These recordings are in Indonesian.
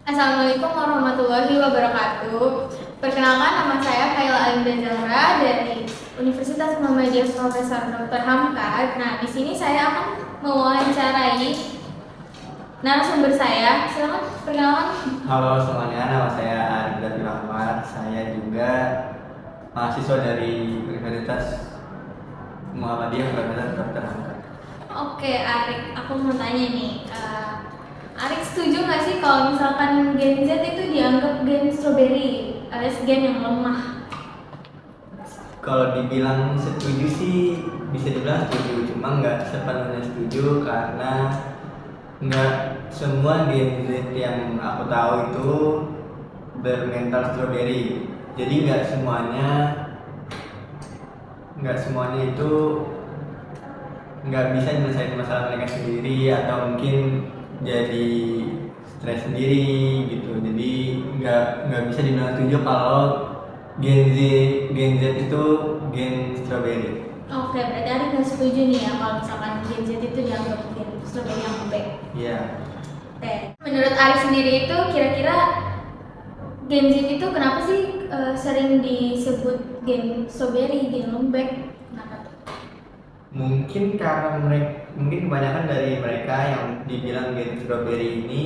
Assalamualaikum warahmatullahi wabarakatuh. Perkenalkan, nama saya Khaila Alinda Zahra dari Universitas Muhammadiyah Profesor Dr. Hamka. Nah, di sini saya akan mewawancarai narasumber saya. Silakan perkenalan. Halo semuanya, nama saya Arif Rahmat. Saya juga mahasiswa dari Universitas Muhammadiyah Profesor Dr. Hamka. Oke, Arik, aku mau tanya nih. Arik setuju nggak sih kalau misalkan Gen Z itu dianggap gen strawberry, alias gen yang lemah? Kalau dibilang setuju sih bisa dibilang setuju, cuma nggak sepenuhnya setuju karena nggak semua Gen Z yang aku tahu itu bermental strawberry. Jadi nggak semuanya itu nggak bisa menyelesaikan masalah mereka sendiri atau mungkin jadi stres sendiri gitu. Jadi nggak bisa dibilang setuju kalau Gen Z itu gen strawberry. Oke, berarti Arik nggak setuju nih ya kalau misalkan Gen Z itu dianggap gen strawberry yang lembek. Iya. Oke, menurut Arik sendiri itu kira-kira Gen Z itu kenapa sih sering disebut gen strawberry, gen lembek? Kenapa tuh? Mungkin karena mungkin kebanyakan dari mereka yang dibilang gen strawberry ini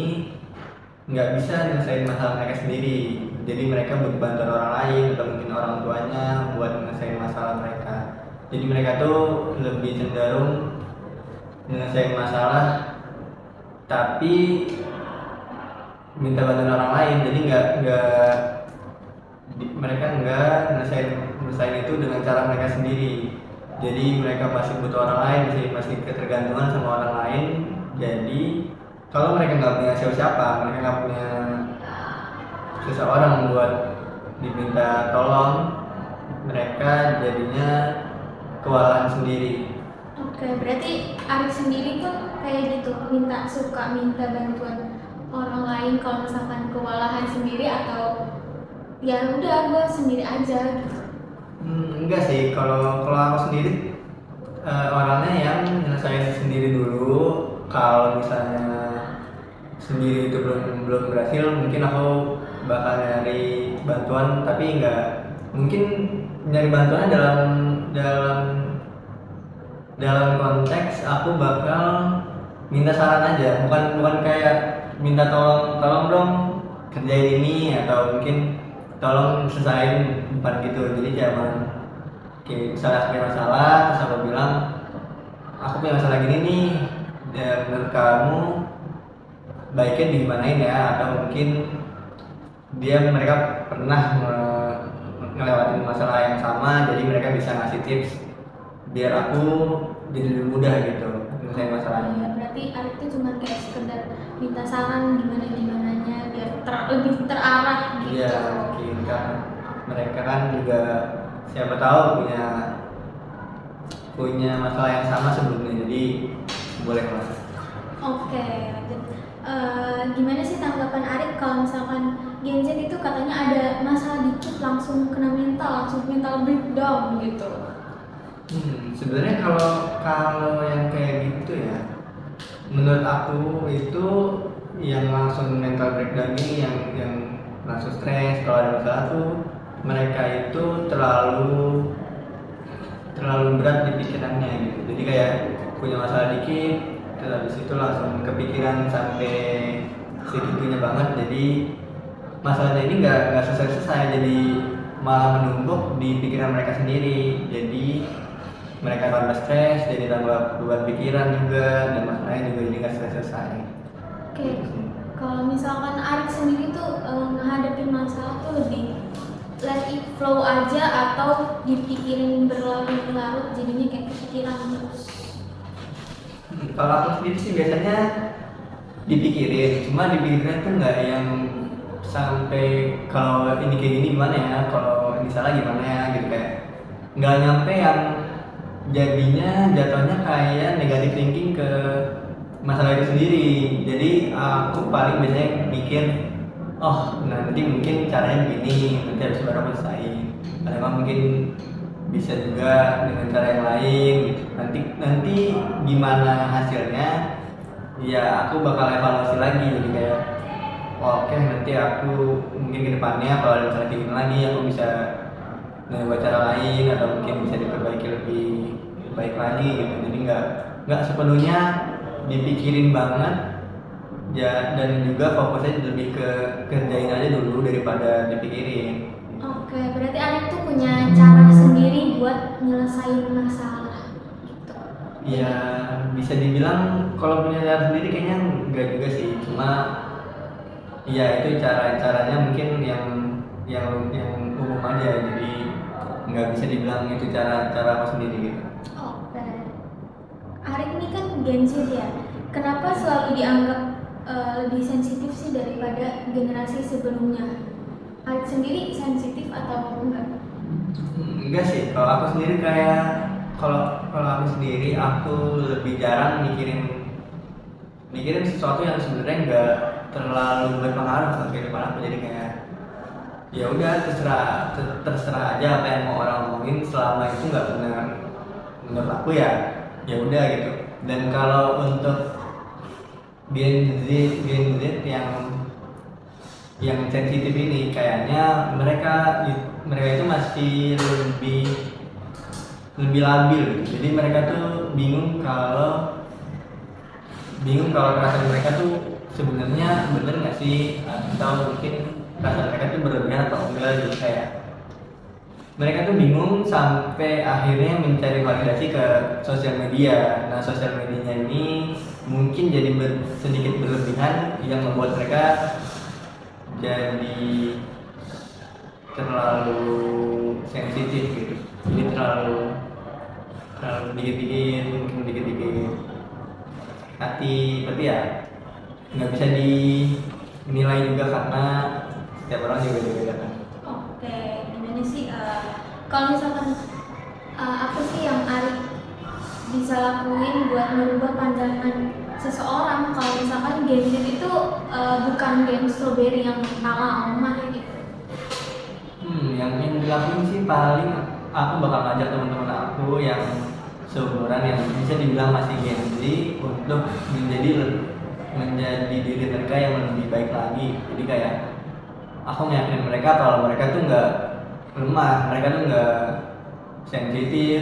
nggak bisa nyelesain masalah mereka sendiri. Jadi mereka butuh bantuan orang lain atau mungkin orang tuanya buat nyelesain masalah mereka. Jadi mereka tuh lebih cenderung nyelesain masalah tapi minta bantuan orang lain. Jadi mereka nggak nyelesain itu dengan cara mereka sendiri. Jadi mereka masih butuh orang lain, masih ketergantungan sama orang lain. Jadi kalau mereka nggak punya siapa-siapa, mereka nggak punya seseorang buat diminta tolong, mereka jadinya kewalahan sendiri. Oke, berarti Arik sendiri pun kayak gitu, suka minta bantuan orang lain kalau misalkan kewalahan sendiri, atau ya udah gue sendiri aja gitu. Enggak sih, kalau aku sendiri orangnya yang nyelesain sendiri dulu. Kalau misalnya sendiri itu belum berhasil, mungkin aku bakal nyari bantuan, tapi nggak mungkin nyari bantuan dalam konteks aku bakal minta saran aja, bukan kayak minta tolong dong kerjain ini atau mungkin tolong selesain, bukan gitu. Jadi jangan kayak misalnya aku punya masalah terus aku bilang aku punya masalah gini nih, dan menurut kamu baiknya digimanain ya, atau mungkin mereka pernah ngelewatin masalah yang sama, jadi mereka bisa ngasih tips biar aku jadi lebih mudah gitu menyelesaikan masalahnya. Ya, berarti Arik itu cuma kayak sekedar minta saran gimananya biar lebih terarah gitu. Iya, mungkin kan mereka kan juga siapa tahu punya masalah yang sama sebelumnya, jadi boleh lah. Oke, lanjut. Gimana sih tanggapan Arik kalau misalkan Gen Z itu katanya ada masalah dikit langsung kena langsung mental breakdown gitu? Sebenarnya kalau yang kayak gitu ya, menurut aku itu yang langsung mental breakdown ini yang langsung stres kalau ada masalah tuh, mereka itu terlalu berat di pikirannya gitu. Jadi kayak punya masalah dikit, terus habis itu langsung kepikiran sampai segitunya banget. Jadi masalahnya ini nggak selesai, jadi malah menumpuk di pikiran mereka sendiri. Jadi mereka tambah stres, jadi tambah beban pikiran juga, dan masalahnya juga jadi nggak selesai. Oke, kalau misalkan Arik sendiri tuh menghadapi masalah tuh lebih let it flow aja atau dipikirin berlarut-larut jadinya kayak kepikiran terus? Kalau aku sendiri sih biasanya dipikirin, cuma dipikirin tuh nggak yang sampai kalau ini kayak gini gimana ya, kalau ini salah gimana ya gitu, kayak nggak nyampe yang jadinya jatuhnya kayak negative thinking ke masalah itu sendiri. Jadi aku paling biasanya mikir, oh nanti mungkin caranya begini, nanti harus baru selesai. Karena emang mungkin bisa juga dengan cara yang lain gitu. Nanti gimana hasilnya, ya aku bakal evaluasi lagi. Jadi kayak oke nanti aku mungkin ke depannya kalau ada misalnya kayak gini lagi aku bisa nyoba cara lain atau mungkin bisa diperbaiki lebih baik lagi gitu. Jadi nggak sepenuhnya dipikirin banget ya, dan juga fokusnya lebih ke kerjain aja dulu daripada dipikirin. Oke, berarti Arif tuh punya cara sendiri buat nyelesain masalah gitu. Ya bisa dibilang kalau punya cara sendiri kayaknya enggak juga sih, cuma ya itu caranya mungkin yang umum aja, jadi nggak bisa dibilang itu cara aku sendiri gitu. Oke. Arif ini kan Gen Z ya. Kenapa selalu dianggap lebih sensitif sih daripada generasi sebelumnya? Arif sendiri sensitif atau enggak? Enggak sih, kalau aku sendiri kayak kalau aku sendiri aku lebih jarang mikirin sesuatu yang sebenarnya nggak terlalu berpengaruh ke kehidupan aku. Jadi kayak ya udah terserah aja apa yang mau orang ngomongin selama itu nggak benar menurut aku ya udah gitu. Dan kalau untuk Gen Z yang sensitif ini kayaknya mereka itu masih lebih labil gitu. Jadi mereka tuh bingung kalau perasaan mereka tuh sebenarnya bener nggak sih, atau mungkin perasaan mereka tuh berlebihan atau enggak gitu. Kayak mereka tuh bingung sampai akhirnya mencari validasi ke sosial media. Nah sosial medianya ini mungkin jadi sedikit berlebihan yang membuat mereka jadi terlalu sensitif gitu. Jadi terlalu dikit-dikit, mungkin dikit-dikit hati, tapi ya nggak bisa dinilai juga karena setiap orang juga beda kan. Oke, gimana sih? Kalau misalkan apa sih yang Arif bisa lakuin buat merubah pandangan seseorang kalau misalkan Gen Z itu bukan Gen Strawberry yang kalah omah gitu? Yang dilakuin sih paling aku bakal ngajak teman-teman aku yang seumuran yang bisa dibilang masih Gen Z untuk menjadi diri mereka yang lebih baik lagi. Jadi kayak aku meyakinin mereka kalau mereka tuh nggak lemah, mereka tuh nggak sensitif,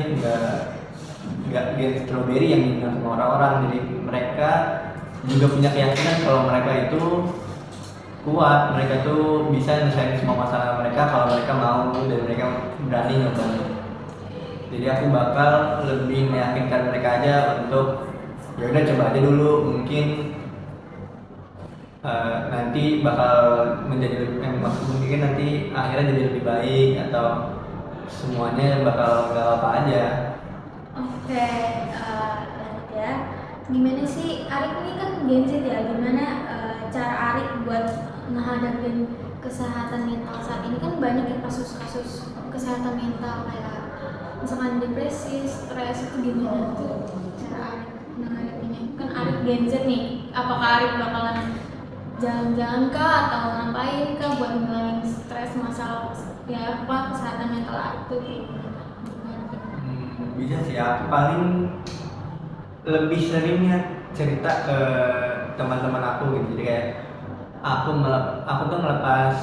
nggak Gen Strawberry yang dibilang sama orang-orang. Jadi mereka juga punya keyakinan kalau mereka itu kuat, mereka tuh bisa nyelesain semua masalah mereka kalau mereka mau dan mereka berani nyoba. Jadi aku bakal lebih meyakinkan mereka aja untuk ya udah coba aja dulu, mungkin nanti bakal mungkin nanti akhirnya jadi lebih baik atau semuanya bakal nggak apa aja. Oke, lanjut ya. Gimana sih Arif ini kan Gen Z ya? Gimana cara Arif buat menghadapin kesehatan mental saat ini? Kan banyak ya kasus-kasus kesehatan mental kayak misalkan depresi, stres, itu gimana tuh cara Arif menghadapinya? Kan Arif Gen Z nih, apakah Arif bakalan jalan-jalan kah atau ngapain kah buat ngilangin stres masalah ya apa kesehatan mental Arif tuh? Bisa sih, aku paling lebih seringnya cerita ke teman-teman aku gitu. Jadi kayak aku tuh ngelepas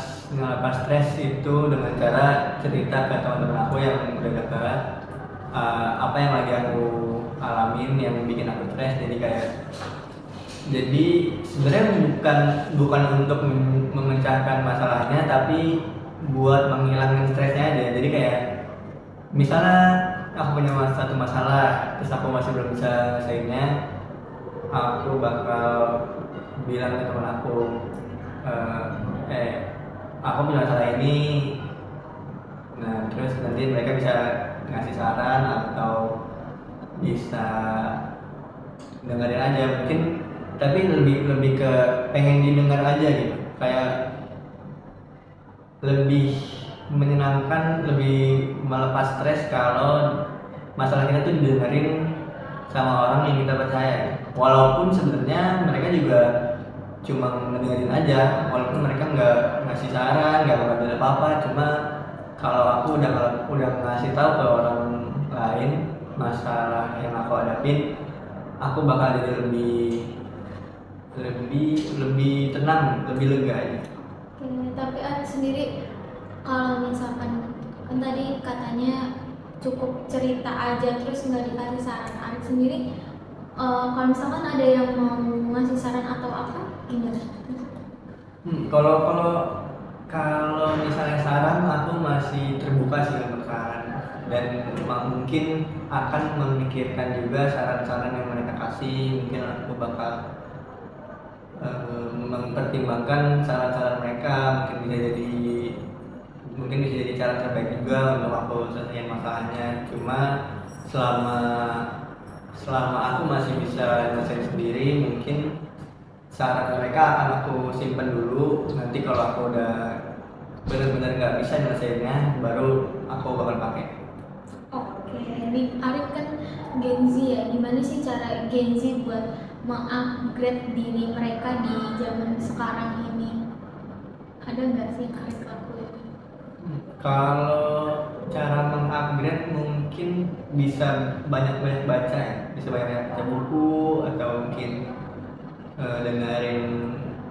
stres itu dengan cara cerita ke teman-teman aku yang udah dekat, apa yang lagi aku alamin yang bikin aku stres. Jadi sebenarnya bukan untuk memecahkan masalahnya, tapi buat menghilangkan stresnya aja. Jadi kayak misalnya aku punya satu masalah terus aku masih belum bisa selesainya, aku bakal bilang ke teman aku, aku punya masalah ini. Nah terus nanti mereka bisa ngasih saran atau bisa dengerin aja mungkin, tapi lebih ke pengen didengar aja gitu. Kayak lebih menyenangkan, lebih melepas stres kalau masalah kita tuh didengerin sama orang yang kita percaya. Walaupun sebenarnya mereka juga cuma ngedengerin aja, walaupun mereka nggak ngasih saran, nggak ngambil apa-apa, cuma kalau aku udah ngasih tahu ke orang lain masalah yang aku hadapin, aku bakal jadi lebih lebih tenang, lebih lega aja. Oke, tapi Arif sendiri kalau misalkan kan tadi katanya cukup cerita aja terus nggak dikasih saran. Arif sendiri kalau misalkan ada yang mau ngasih saran atau apa gimana? Kalau kalau kalau misalnya saran, aku masih terbuka sih untuk saran, dan mungkin akan memikirkan juga saran-saran yang mereka kasih. Mungkin aku bakal mempertimbangkan saran-saran mereka. Mungkin bisa jadi cara terbaik juga untuk aku selesaiin masalahnya. Cuma selama selama aku masih bisa selesai sendiri, mungkin saran mereka akan aku simpen dulu. Nanti kalau aku udah benar-benar nggak bisa nyelesainnya, baru aku bakal pakai. Oke, Arif kan Gen Z ya. Gimana sih cara Gen Z buat mengupgrade diri mereka di zaman sekarang ini? Ada nggak sih yang Arif lakuin? Kalau cara mengupgrade mungkin bisa banyak-banyak baca ya, bisa banyak baca buku, atau mungkin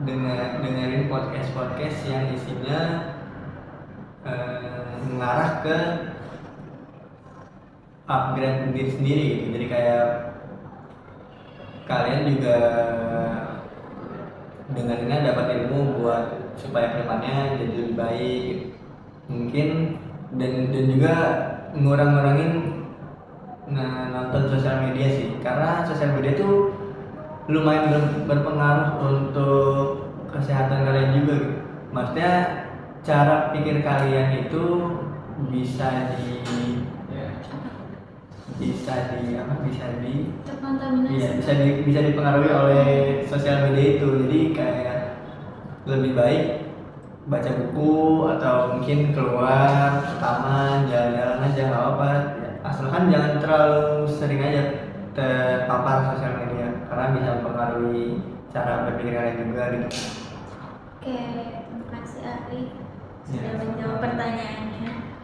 dengerin podcast yang isinya mengarah ke upgrade diri sendiri gitu. Jadi kayak kalian juga dengerinnya dapat ilmu buat supaya kedepannya jadi lebih baik gitu. Mungkin dan juga ngurangin nonton sosial media sih, karena sosial media tuh lumayan berpengaruh untuk kesehatan kalian juga gitu. Maksudnya cara pikir kalian itu bisa di Terkontaminasi. iya, bisa dipengaruhi oleh sosial media itu. Jadi kayak lebih baik baca buku, atau mungkin keluar ke taman, jalan-jalan aja, nggak apa-apa, asalkan jangan terlalu sering aja terpapar sosial media, karena bisa mempengaruhi cara berpikir kalian juga gitu. Oke, terima kasih Arif sudah Ya. menjawab pertanyaannya.